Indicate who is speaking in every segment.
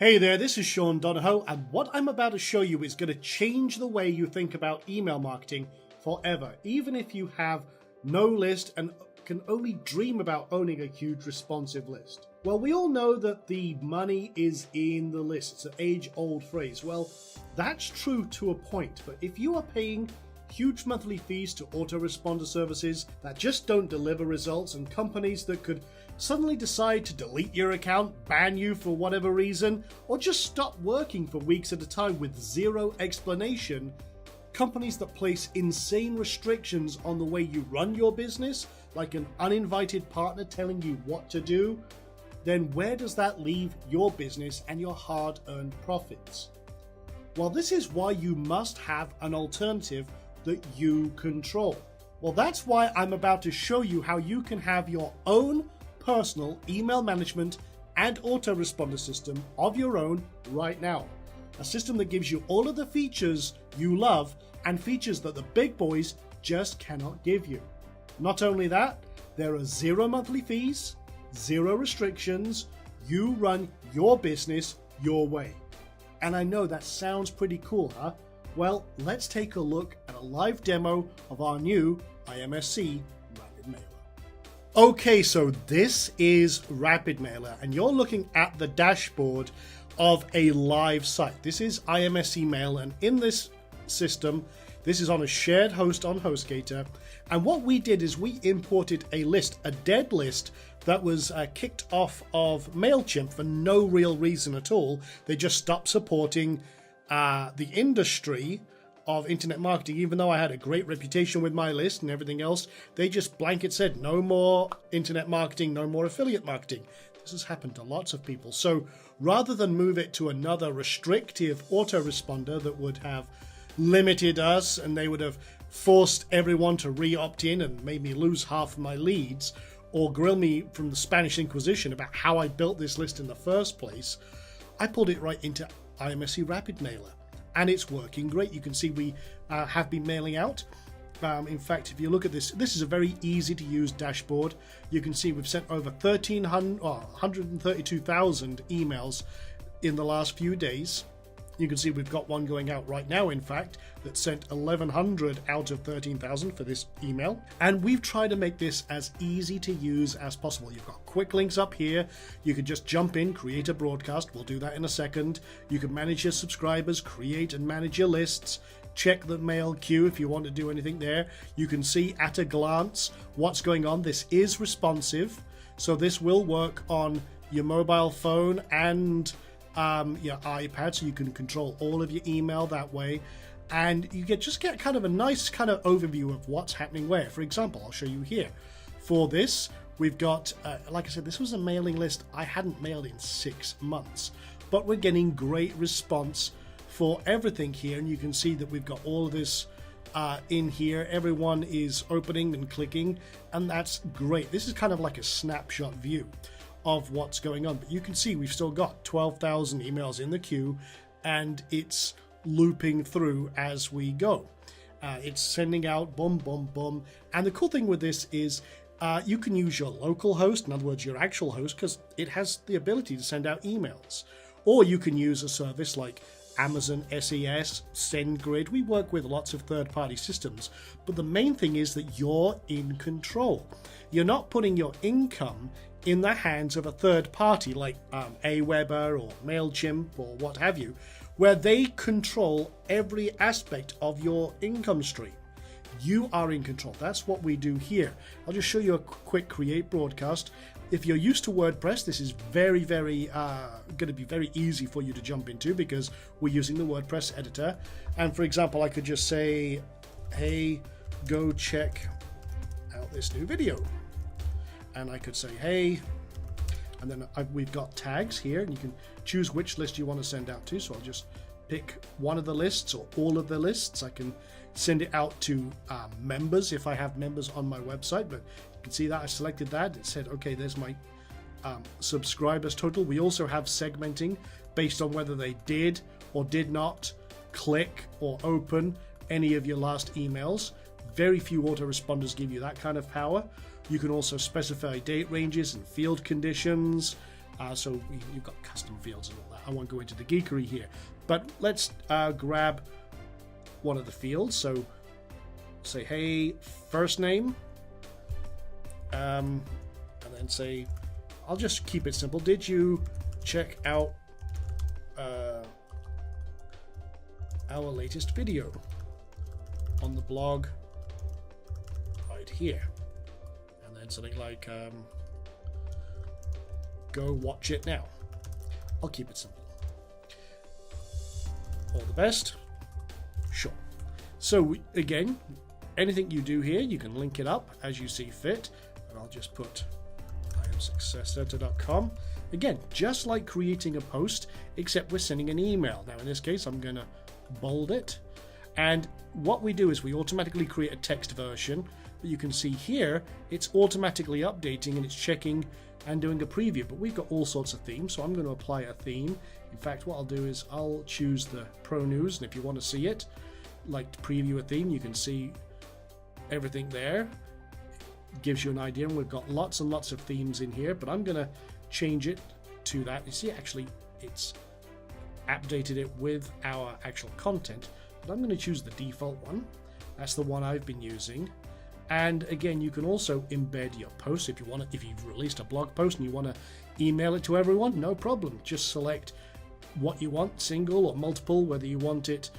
Speaker 1: Hey there, this is Sean Donahoe, and what I'm about to show you is going to change the way you think about email marketing forever, even if you have no list and can only dream about owning a huge responsive list. Well, we all know that the money is in the list. It's an age-old phrase. Well, that's true to a point, but if you are paying huge monthly fees to autoresponder services that just don't deliver results, and companies that could suddenly decide to delete your account, ban you for whatever reason, or just stop working for weeks at a time with zero explanation, companies that place insane restrictions on the way you run your business, like an uninvited partner telling you what to do, then where does that leave your business and your hard-earned profits? Well, this is why you must have an alternative that you control. Well, that's why I'm about to show you how you can have your own personal email management and autoresponder system of your own right now. A system that gives you all of the features you love and features that the big boys just cannot give you. Not only that, there are zero monthly fees, zero restrictions. You run your business your way. And I know that sounds pretty cool, huh? Well, let's take a look at a live demo of our new IMSC Rapid Mailer. Okay, so this is Rapid Mailer, and you're looking at the dashboard of a live site. This is IMSC Mail, and in this system, this is on a shared host on HostGator. And what we did is we imported a list, a dead list that was kicked off of MailChimp for no real reason at all. They just stopped supporting the industry of internet marketing. Even though I had a great reputation with my list and everything else, they just blanket said no more internet marketing, no more affiliate marketing. This has happened to lots of people. So rather than move it to another restrictive autoresponder that would have limited us and they would have forced everyone to re-opt in and made me lose half of my leads or grill me from the Spanish Inquisition about how I built this list in the first place, I pulled it right into IMSC Rapid Mailer, and it's working great. You can see we have been mailing out. In fact, if you look at this, this is a very easy to use dashboard. You can see we've sent over 132,000 emails in the last few days. You can see we've got one going out right now, in fact, that sent 1,100 out of 13,000 for this email. And we've tried to make this as easy to use as possible. You've got quick links up here. You can just jump in, create a broadcast. We'll do that in a second. You can manage your subscribers, create and manage your lists, check the mail queue if you want to do anything there. You can see at a glance what's going on. This is responsive, so this will work on your mobile phone and your iPad, so you can control all of your email that way, and you just get kind of a nice kind of overview of what's happening where. For example, I'll show you here. For this, we've got, like I said, this was a mailing list I hadn't mailed in 6 months, but we're getting great response for everything here, and you can see that we've got all of this in here. Everyone is opening and clicking, and that's great. This is kind of like a snapshot view of what's going on, but you can see we've still got 12,000 emails in the queue, and it's looping through as we go. It's sending out boom, boom, boom. And the cool thing with this is you can use your local host, in other words, your actual host, because it has the ability to send out emails. Or you can use a service like Amazon SES, SendGrid. We work with lots of third-party systems, but the main thing is that you're in control. You're not putting your income in the hands of a third party like Aweber or MailChimp or what have you, where they control every aspect of your income stream. You are in control. That's what we do here. I'll just show you a quick create broadcast. If you're used to WordPress, this is very going to be very easy for you to jump into because we're using the WordPress editor. And for example, I could just say, hey, go check out this new video. And I could say, hey, and then we've got tags here, and you can choose which list you want to send out to. So I'll just pick one of the lists or all of the lists. I can send it out to members if I have members on my website, but you can see that I selected that. It said, okay, there's my subscribers total. We also have segmenting based on whether they did or did not click or open any of your last emails. Very few autoresponders give you that kind of power. You can also specify date ranges and field conditions. So you've got custom fields and all that. I won't go into the geekery here, but let's grab one of the fields. So say, hey, first name, and then say, I'll just keep it simple. Did you check out our latest video on the blog right here? And then something like, go watch it now. I'll keep it simple. All the best. Sure. So again, anything you do here, you can link it up as you see fit. And I'll just put IMSCCenter.com. Again, just like creating a post, except we're sending an email. Now in this case, I'm going to bold it. And what we do is we automatically create a text version. But you can see here, it's automatically updating and it's checking and doing a preview. But we've got all sorts of themes, so I'm going to apply a theme. In fact, what I'll do is I'll choose the Pro News, and if you want to see it, like to preview a theme, you can see everything there. It gives you an idea, and we've got lots and lots of themes in here, but I'm going to change it to that. You see, actually, it's updated it with our actual content, but I'm going to choose the default one. That's the one I've been using. And again, you can also embed your post if you want to. If you've released a blog post and you want to email it to everyone, no problem. Just select what you want, single or multiple, whether you want it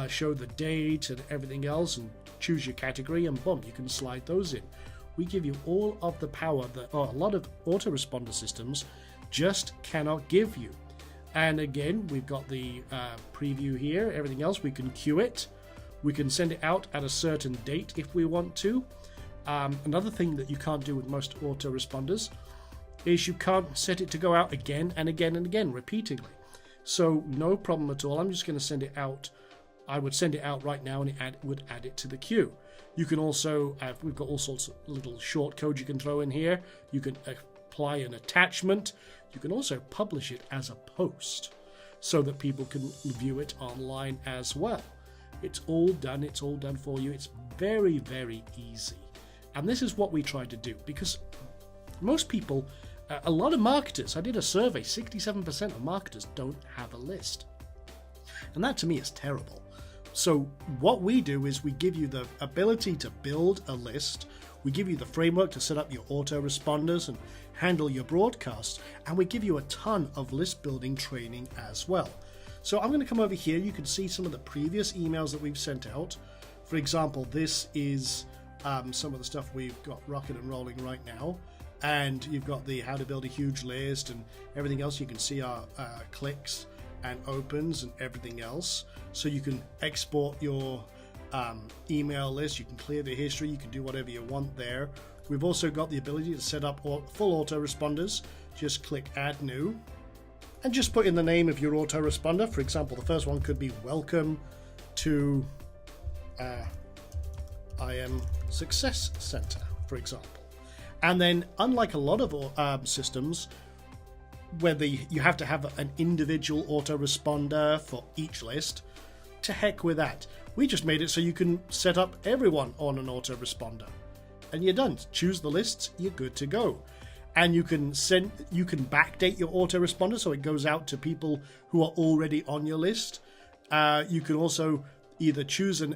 Speaker 1: show the date and everything else, and choose your category, and boom, you can slide those in. We give you all of the power that a lot of autoresponder systems just cannot give you. And again, we've got the preview here. Everything else, we can queue it. We can send it out at a certain date if we want to. Another thing that you can't do with most autoresponders is you can't set it to go out again and again and again repeatedly. So no problem at all. I'm just going to send it out. I would send it out right now, and it would add it to the queue. You can also, we've got all sorts of little short code you can throw in here. You can apply an attachment. You can also publish it as a post so that people can view it online as well. It's all done. It's all done for you. It's very, very easy. And this is what we try to do, because most people, a lot of marketers, I did a survey, 67% of marketers don't have a list. And that to me is terrible. So what we do is we give you the ability to build a list. We give you the framework to set up your autoresponders and handle your broadcasts. And we give you a ton of list building training as well. So I'm going to come over here. You can see some of the previous emails that we've sent out. For example, this is some of the stuff we've got rocking and rolling right now. And you've got the how to build a huge list and everything else. You can see our clicks and opens and everything else. So you can export your email list. You can clear the history. You can do whatever you want there. We've also got the ability to set up full autoresponders. Just click Add New. And just put in the name of your autoresponder. For example, the first one could be Welcome to IM Success Center, for example. And then, unlike a lot of systems, where you have to have an individual autoresponder for each list, to heck with that. We just made it so you can set up everyone on an autoresponder. And you're done. Choose the lists, you're good to go. And you can backdate your autoresponder so it goes out to people who are already on your list. You can also either choose a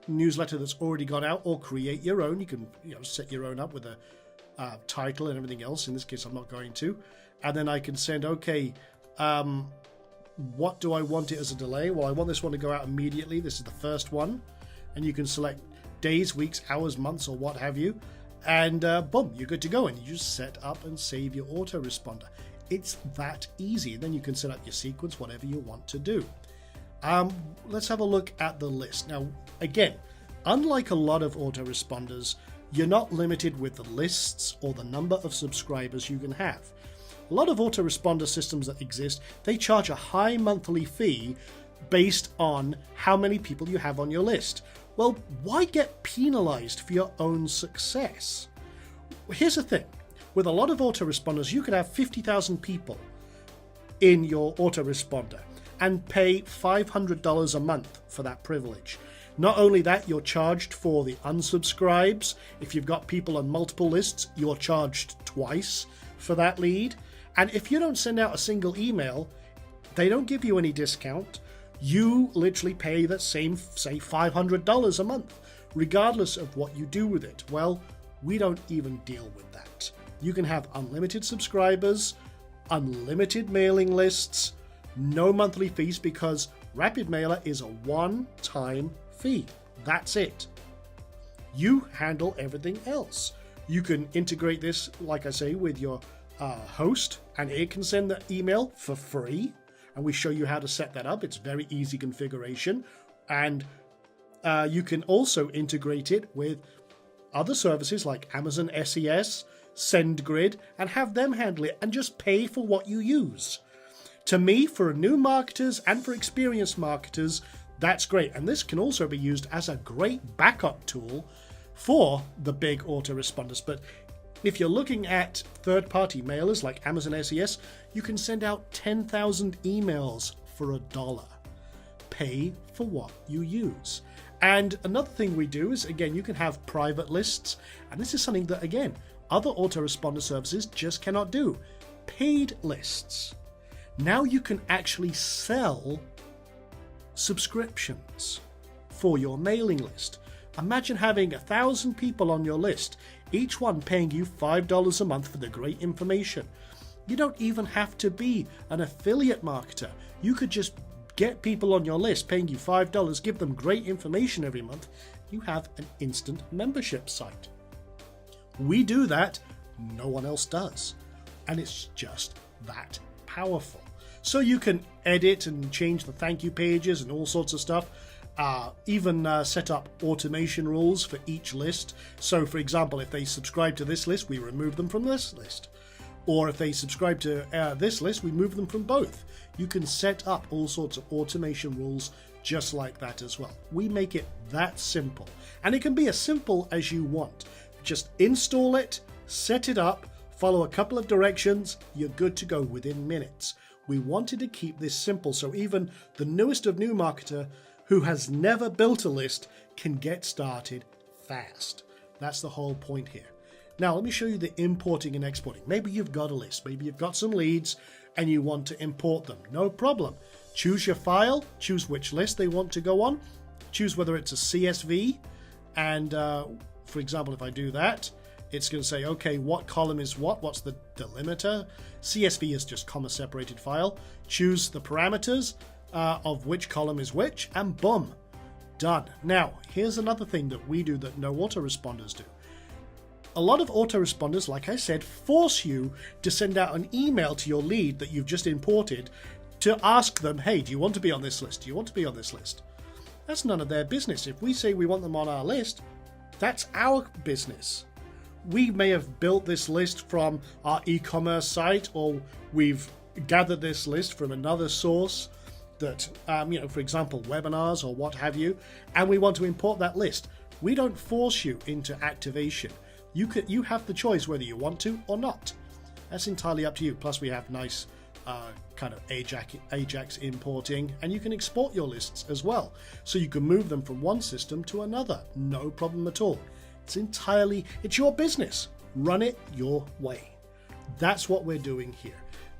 Speaker 1: newsletter that's already gone out or create your own. You can set your own up with a title and everything else. In this case, I'm not going to. And then I can send, okay, what do I want it as a delay? Well, I want this one to go out immediately. This is the first one. And you can select days, weeks, hours, months, or what have you. And boom, you're good to go. And you just set up and save your autoresponder. It's that easy. Then you can set up your sequence, whatever you want to do. Let's have a look at the list. Now, again, unlike a lot of autoresponders, you're not limited with the lists or the number of subscribers you can have. A lot of autoresponder systems that exist, they charge a high monthly fee based on how many people you have on your list. Well, why get penalized for your own success? Here's the thing. With a lot of autoresponders, you could have 50,000 people in your autoresponder and pay $500 a month for that privilege. Not only that, you're charged for the unsubscribes. If you've got people on multiple lists, you're charged twice for that lead. And if you don't send out a single email, they don't give you any discount. You literally pay that same, say, $500 a month, regardless of what you do with it. Well, we don't even deal with that. You can have unlimited subscribers, unlimited mailing lists, no monthly fees, because Rapid Mailer is a one-time fee. That's it. You handle everything else. You can integrate this, like I say, with your host, and it can send the email for free. And we show you how to set that up. It's very easy configuration. And you can also integrate it with other services like Amazon SES, SendGrid, and have them handle it and just pay for what you use. To me, for new marketers and for experienced marketers, that's great. And this can also be used as a great backup tool for the big autoresponders. But if you're looking at third-party mailers like Amazon SES, you can send out 10,000 emails for $1. Pay for what you use. And another thing we do is, again, you can have private lists. And this is something that, again, other autoresponder services just cannot do. Paid lists. Now you can actually sell subscriptions for your mailing list. Imagine having 1,000 people on your list, each one paying you $5 a month for the great information. You don't even have to be an affiliate marketer. You could just get people on your list paying you $5, give them great information every month. You have an instant membership site. We do that, no one else does. And it's just that powerful. So you can edit and change the thank you pages and all sorts of stuff. Even set up automation rules for each list. So for example, if they subscribe to this list, we remove them from this list. Or if they subscribe to this list, we move them from both. You can set up all sorts of automation rules just like that as well. We make it that simple. And it can be as simple as you want. Just install it, set it up, follow a couple of directions, you're good to go within minutes. We wanted to keep this simple so even the newest of new marketer who has never built a list can get started fast. That's the whole point here. Now let me show you the importing and exporting. Maybe you've got a list, maybe you've got some leads and you want to import them. No problem. Choose your file, choose which list they want to go on, choose whether it's a CSV, and for example, if I do that, it's going to say, okay, what column is what's the delimiter? CSV is just comma separated file. Choose the parameters of which column is which, and boom, done. Now, here's another thing that we do that no autoresponders do. A lot of autoresponders, like I said, force you to send out an email to your lead that you've just imported to ask them, hey, do you want to be on this list? Do you want to be on this list? That's none of their business. If we say we want them on our list, that's our business. We may have built this list from our e-commerce site, or we've gathered this list from another source that, for example, webinars or what have you, and we want to import that list. We don't force you into activation. You have the choice whether you want to or not. That's entirely up to you. Plus, we have nice kind of Ajax importing, and you can export your lists as well. So you can move them from one system to another. No problem at all. It's your business. Run it your way. That's what we're doing here.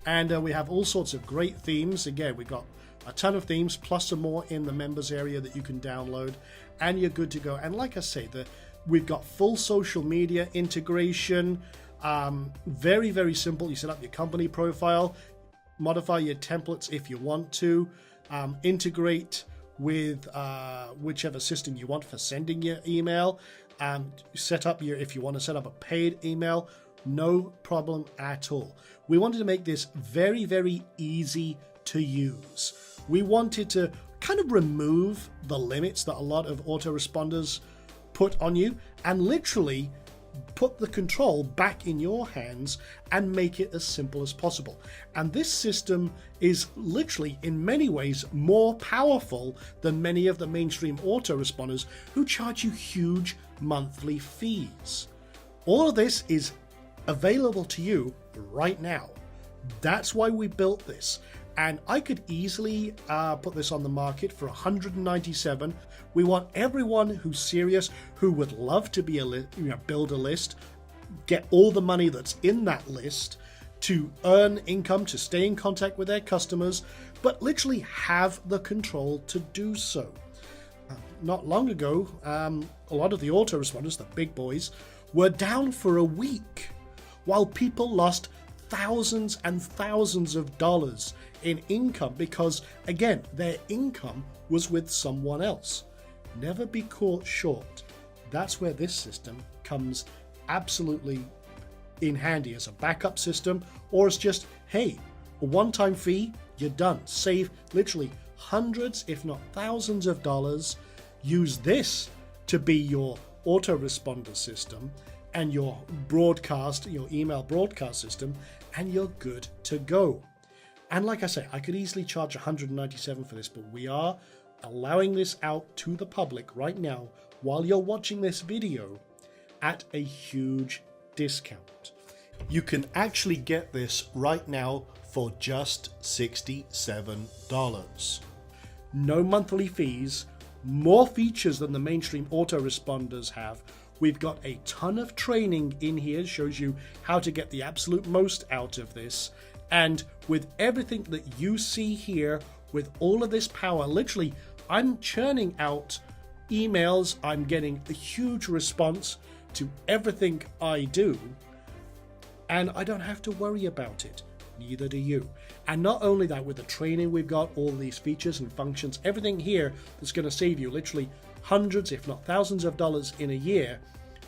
Speaker 1: And we have all sorts of great themes. Again, we've got a ton of themes, plus some more in the members area that you can download, and you're good to go. And like I say, we've got full social media integration. Very, very simple. You set up your company profile, modify your templates if you want to, integrate with whichever system you want for sending your email. Set up if you want to set up a paid email, no problem at all. We wanted to make this very, very easy to use. We wanted to kind of remove the limits that a lot of autoresponders put on you and literally put the control back in your hands and make it as simple as possible. And this system is literally in many ways more powerful than many of the mainstream autoresponders who charge you huge monthly fees. All of this is available to you right now. That's why we built this. And I could easily put this on the market for $197. We want everyone who's serious, who would love to be build a list, get all the money that's in that list, to earn income, to stay in contact with their customers, but literally have the control to do so. Not long ago, a lot of the autoresponders, the big boys, were down for a week while people lost thousands and thousands of dollars in income because, again, their income was with someone else. Never be caught short. That's where this system comes absolutely in handy as a backup system, or as just, hey, a one-time fee, you're done. Save literally hundreds, if not thousands of dollars. Use this to be your autoresponder system and your broadcast, your email broadcast system, and you're good to go. And like I say, I could easily charge $197 for this, but we are allowing this out to the public right now while you're watching this video at a huge discount. You can actually get this right now for just $67. No monthly fees, more features than the mainstream autoresponders have. We've got a ton of training in here, shows you how to get the absolute most out of this. And with everything that you see here, with all of this power, literally, I'm churning out emails. I'm getting a huge response to everything I do, and I don't have to worry about it. Neither do you. And not only that, with the training, we've got all these features and functions, everything here that's going to save you literally hundreds, if not thousands of dollars in a year.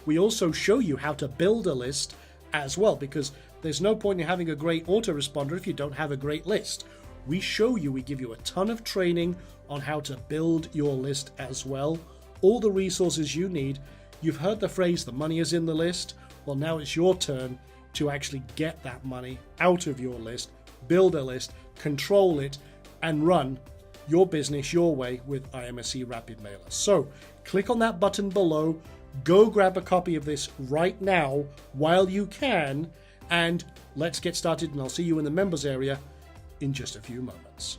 Speaker 1: We also show you how to build a list as well, because there's no point in having a great autoresponder if you don't have a great list. We show you, we give you a ton of training on how to build your list as well. All the resources you need. You've heard the phrase, the money is in the list. Well, now it's your turn to actually get that money out of your list, build a list, control it, and run your business your way with IMSC Rapid Mailer. So click on that button below, go grab a copy of this right now while you can, and let's get started, and I'll see you in the members area in just a few moments.